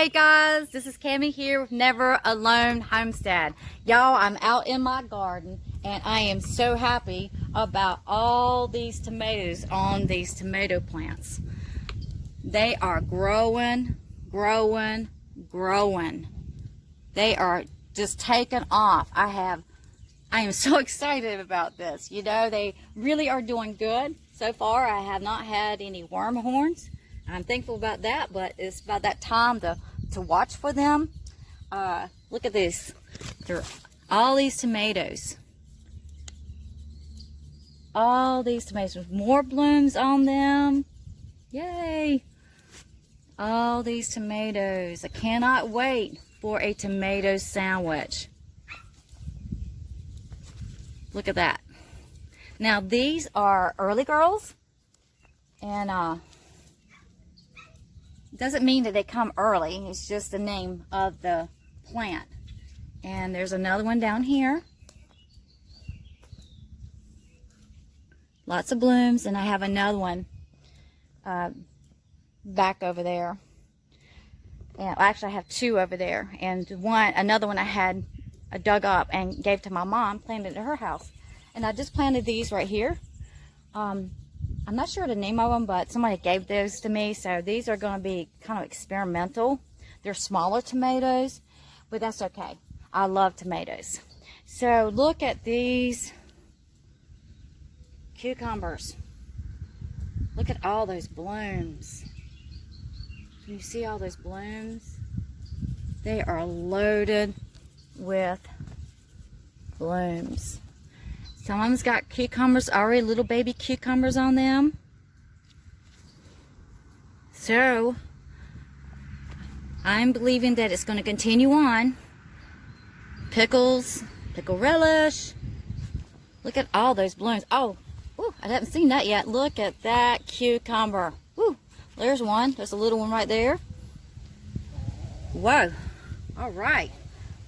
Hey guys, this is Cammie here with Never Alone Homestead. Y'all, I'm out in my garden and I am so happy about all these tomatoes on these tomato plants. They are growing. They are just taking off. I am so excited about this. You know, they really are doing good. So far, I have not had any worm horns. I'm thankful about that, but it's about that time to watch for them. Look at this. There are all these tomatoes. All these tomatoes with more blooms on them. Yay! All these tomatoes. I cannot wait for a tomato sandwich. Look at that. Now these are early girls, and doesn't mean that they come early. It's just the name of the plant. And there's another one down here. Lots of blooms, and I have another one back over there. And actually, I have two over there, and another one I dug up and gave to my mom, planted at her house. And I just planted these right here. I'm not sure the name of them, but somebody gave those to me, so these are going to be kind of experimental. They're smaller tomatoes, but that's okay. I love tomatoes. So look at these cucumbers. Look at all those blooms. Can you see all those blooms? They are loaded with blooms. Some of them's got cucumbers already, little baby cucumbers on them. So, I'm believing that it's going to continue on. Pickles, pickle relish. Look at all those blooms. Oh, ooh, I haven't seen that yet. Look at that cucumber. Ooh, there's one. There's a little one right there. Whoa. All right.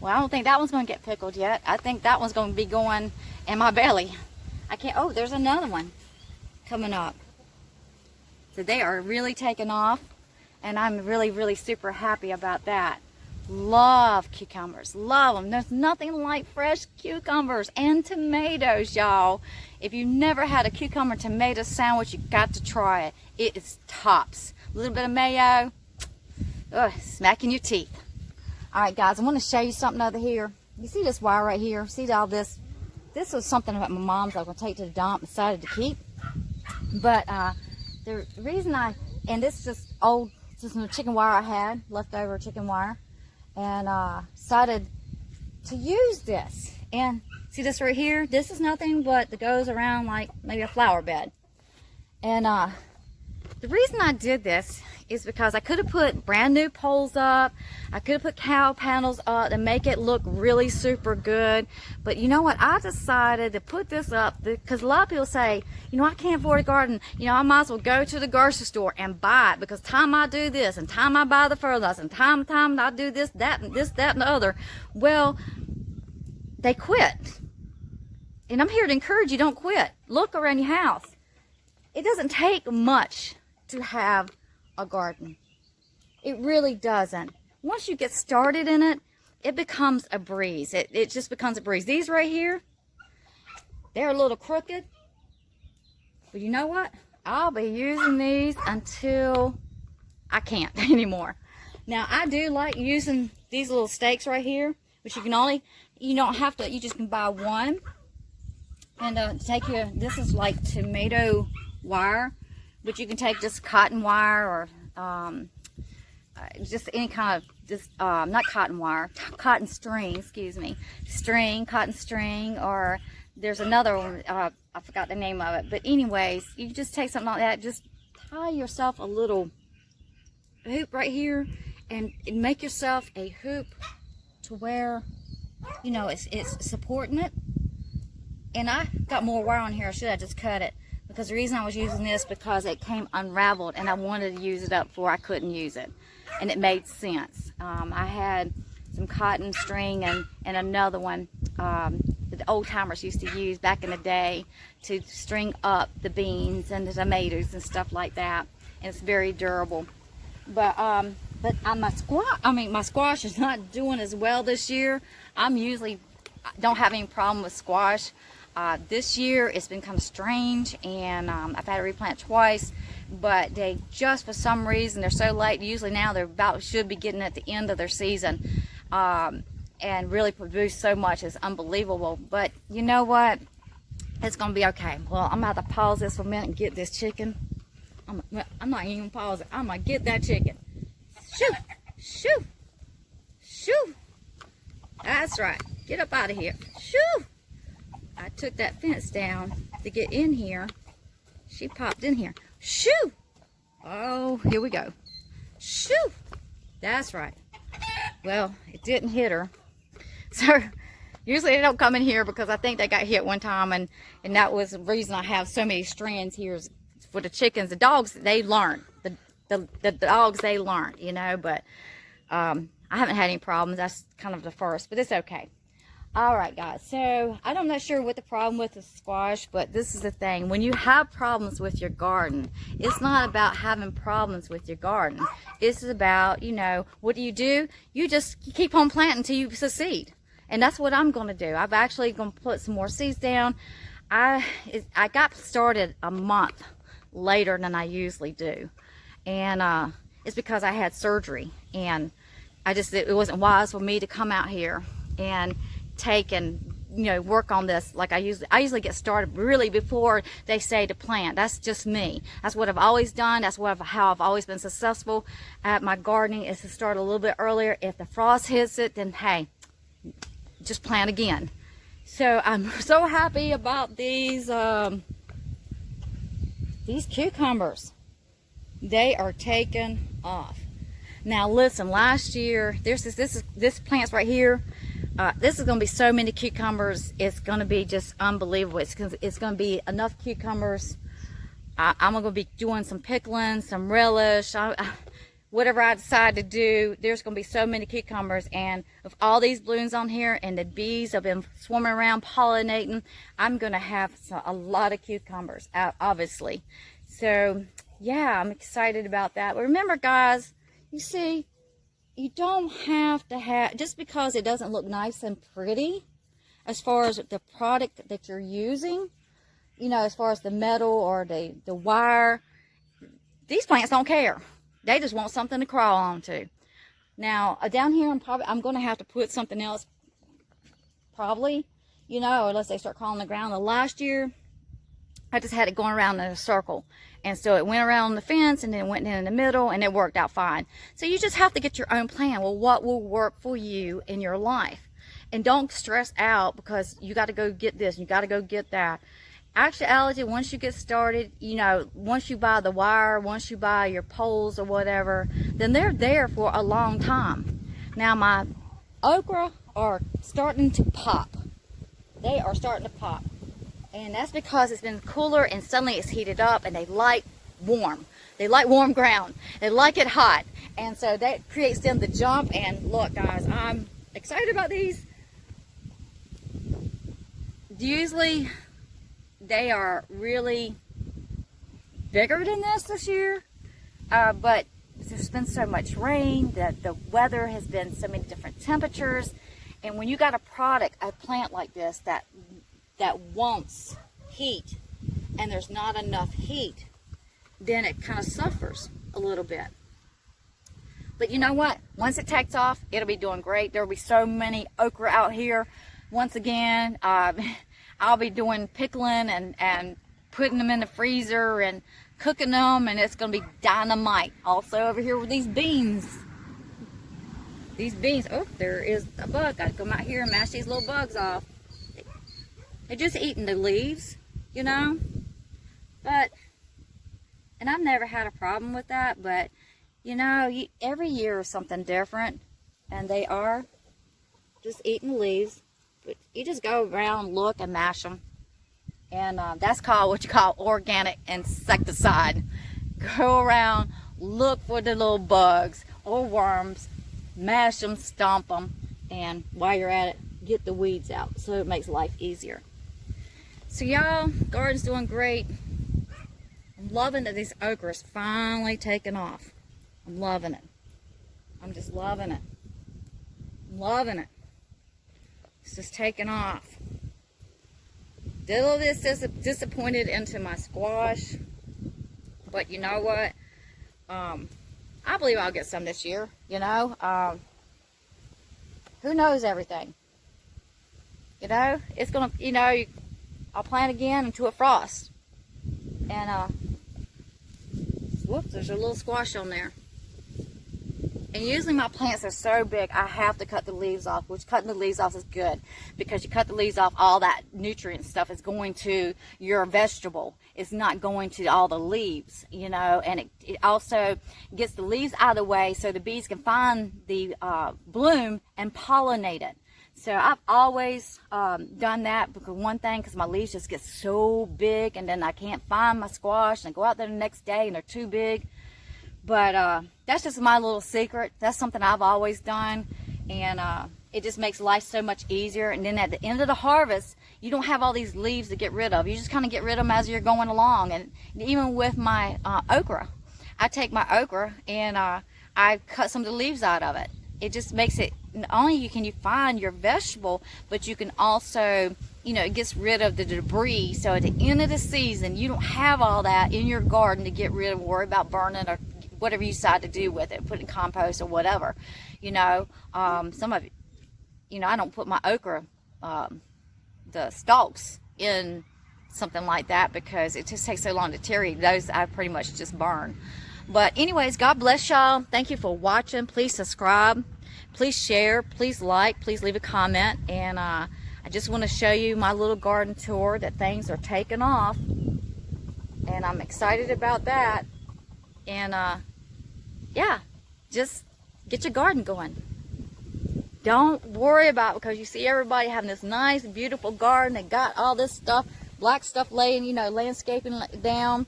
Well, I don't think that one's going to get pickled yet. I think that one's going to be going in my belly. Oh, there's another one coming up. So they are really taking off, and I'm really super happy about that. Love cucumbers, love them. There's nothing like fresh cucumbers and tomatoes, y'all. If you've never had a cucumber tomato sandwich, you got to try it. It is tops. A little bit of mayo, smacking your teeth. All right, guys, I want to show you something over here. You see this wire right here? See all this? This was something that my mom's I was going to take to the dump, decided to keep. But the reason and this is just old, just some chicken wire I had, leftover chicken wire, and decided to use this. And see this right here? This is nothing but that goes around like maybe a flower bed. And the reason I did this is because I could have put brand new poles up. I could have put cow panels up to make it look really super good. But you know what? I decided to put this up because a lot of people say, you know, I can't afford a garden. You know, I might as well go to the grocery store and buy it, because time I do this and time I buy the fertilizer and time I do this, that, and the other. Well, they quit. And I'm here to encourage you, don't quit. Look around your house. It doesn't take much to have a garden. It really doesn't. Once you get started in it, it becomes a breeze. It just becomes a breeze. These right here, they're a little crooked, but you know what? I'll be using these until I can't anymore. Now, I do like using these little stakes right here, which you don't have to, you just can buy one. And this is like tomato wire, but you can take just cotton wire or just any kind of, not cotton wire, cotton string, excuse me, cotton string, or there's another one, I forgot the name of it, but anyways, you just take something like that, just tie yourself a little hoop right here, and make yourself a hoop to where, you know, it's supporting it. And I got more wire on here. I should have just cut it, because the reason I was using this because it came unraveled and I wanted to use it up before I couldn't use it, and it made sense. I had some cotton string and another one that the old timers used to use back in the day to string up the beans and the tomatoes and stuff like that, and it's very durable. But But my squash is not doing as well this year. I'm usually don't have any problem with squash. This year it's been kind of strange, and I've had to replant twice, but they just for some reason they're so late. Usually now they're should be getting at the end of their season, and really produce so much. It's unbelievable. But you know what? It's gonna be okay. Well, I'm gonna have to pause this for a minute and get this chicken. I'm not even gonna pause it. I'm gonna get that chicken. Shoo, shoo, shoo. That's right. Get up out of here. Shoo. I took that fence down to get in here. She popped in here. Shoo. Oh, here we go. Shoo. That's right. Well, it didn't hit her. So usually they don't come in here because I think they got hit one time, and that was the reason I have so many strands here is for the chickens. The dogs, they learn. The dogs, they learn, you know, but I haven't had any problems. That's kind of the first, but it's okay. All right, guys, so I'm not sure what the problem with the squash, but this is the thing. When you have problems with your garden, it's not about having problems with your garden. It's about, you know, what do? You just keep on planting until you succeed. And that's what I'm going to do. I'm actually going to put some more seeds down. I got started a month later than I usually do. And it's because I had surgery, and it wasn't wise for me to come out here and take and, you know, work on this like I usually get started really before they say to plant. That's just me. That's what I've always done. That's how I've always been successful at my gardening, is to start a little bit earlier. If the frost hits it, then hey, just plant again. So I'm so happy about these cucumbers. They are taking off. Now listen, last year this plants right here. This is going to be so many cucumbers. It's going to be just unbelievable. It's going to be enough cucumbers. I'm going to be doing some pickling, some relish, whatever I decide to do. There's going to be so many cucumbers, and with all these blooms on here and the bees have been swarming around pollinating, I'm going to have a lot of cucumbers, obviously. So yeah, I'm excited about that. But remember, guys, you see, you don't have to have, just because it doesn't look nice and pretty as far as the product that you're using, you know, as far as the metal or the wire, these plants don't care. They just want something to crawl onto. Now, down here, I'm going to have to put something else, probably, you know, unless they start crawling on the ground. The last year, I just had it going around in a circle. And so it went around the fence, and then it went in the middle, and it worked out fine. So you just have to get your own plan. Well, what will work for you in your life? And don't stress out because you got to go get this, you got to go get that. Actuality, once you get started, you know, once you buy the wire, once you buy your poles or whatever, then they're there for a long time. Now my okra are starting to pop. They are starting to pop. And that's because it's been cooler and suddenly it's heated up, and they like warm. They like warm ground. They like it hot. And so that creates them to jump. And look, guys, I'm excited about these. Usually they are really bigger than this year. But there's been so much rain, that the weather has been so many different temperatures. And when you got a plant like this that wants heat, and there's not enough heat, then it kind of suffers a little bit. But you know what? Once it takes off, it'll be doing great. There'll be so many okra out here. Once again, I'll be doing pickling and putting them in the freezer and cooking them, and it's going to be dynamite. Also over here with these beans. These beans. Oh, there is a bug. Got to come out here and mash these little bugs off. They're just eating the leaves, you know. And I've never had a problem with that, but you know, every year is something different, and they are just eating leaves. But you just go around, look, and mash them, and that's called what you call organic insecticide. Go around, look for the little bugs or worms, mash them, stomp them, and while you're at it, get the weeds out, so it makes life easier. So y'all, garden's doing great. I'm loving that these okra is finally taking off. I'm loving it. I'm just loving it. I'm loving it. It's just taking off. Did a little bit disappointed into my squash, but you know what? I believe I'll get some this year. You know, who knows everything? You know, it's gonna. You know, I'll plant again into a frost, and whoops, there's a little squash on there. And usually my plants are so big, I have to cut the leaves off, which cutting the leaves off is good because you cut the leaves off, all that nutrient stuff is going to your vegetable. It's not going to all the leaves, you know, and it also gets the leaves out of the way so the bees can find the bloom and pollinate it. So I've always done that because my leaves just get so big and then I can't find my squash and I go out there the next day and they're too big. But that's just my little secret. That's something I've always done, and it just makes life so much easier. And then at the end of the harvest, you don't have all these leaves to get rid of. You just kind of get rid of them as you're going along. And even with my okra, I take my okra and I cut some of the leaves out of it. It just makes it, not only can you find your vegetable, but you can also, you know, it gets rid of the debris. So at the end of the season, you don't have all that in your garden to get rid of, worry about burning or whatever you decide to do with it, put it in compost or whatever, you know. Some of it, you know, I don't put my okra, the stalks in something like that because it just takes so long to deteriorate. Those I pretty much just burn. But anyways, God bless y'all. Thank you for watching. Please subscribe, please share, please like, please leave a comment. And I just want to show you my little garden tour, that things are taking off, and I'm excited about that. And yeah, just get your garden going. Don't worry about, because you see everybody having this nice beautiful garden. They got all this stuff, black stuff laying, you know, landscaping down.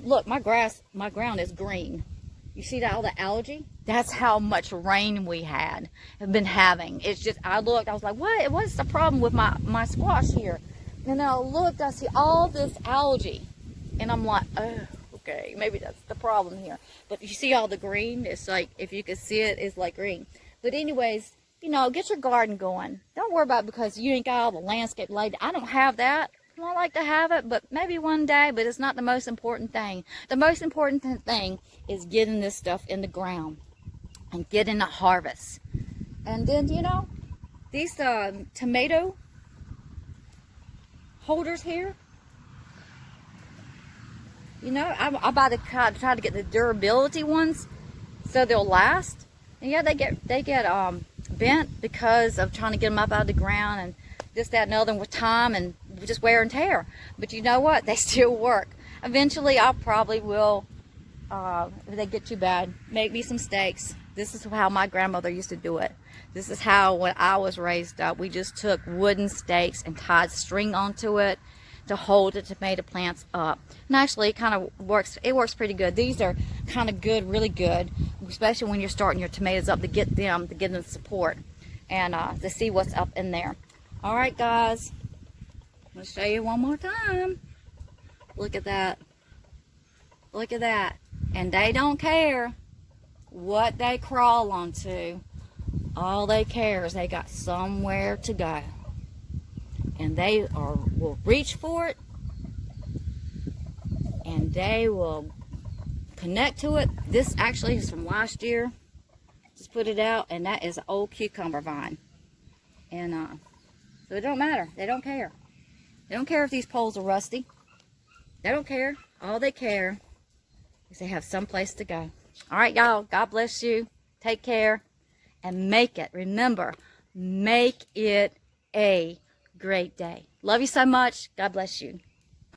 Look, my ground is green. You see that, all the algae? That's how much rain we have been having. It's just, I looked, I was like, what's the problem with my squash here? And then I looked, I see all this algae, and I'm like, oh, okay, maybe that's the problem here. But you see all the green? It's like, if you could see it, it's like green. But anyways, you know, get your garden going. Don't worry about it because you ain't got all the landscape laid. I don't have that. I like to have it, but maybe one day, but it's not the most important thing. The most important thing is getting this stuff in the ground and getting the harvest. And then, you know, these tomato holders here, you know, I'm about to try to get the durability ones so they'll last. And yeah, they get bent because of trying to get them up out of the ground and this, that, and the other with time and just wear and tear. But you know what? They still work. Eventually, I probably will, if they get too bad, make me some stakes. This is how my grandmother used to do it. This is how, when I was raised up, we just took wooden stakes and tied string onto it to hold the tomato plants up. And actually, it kind of works. It works pretty good. These are kind of good, really good, especially when you're starting your tomatoes up, to give them support and to see what's up in there. All right, guys. I'm going to show you one more time. Look at that. Look at that. And they don't care what they crawl onto. All they care is they got somewhere to go. And they will reach for it. And they will connect to it. This actually is from last year. Just put it out. And that is an old cucumber vine. And so it don't matter. They don't care. They don't care if these poles are rusty. They don't care. All they care is they have someplace to go. All right, y'all. God bless you. Take care. And make it. Remember, make it a great day. Love you so much. God bless you.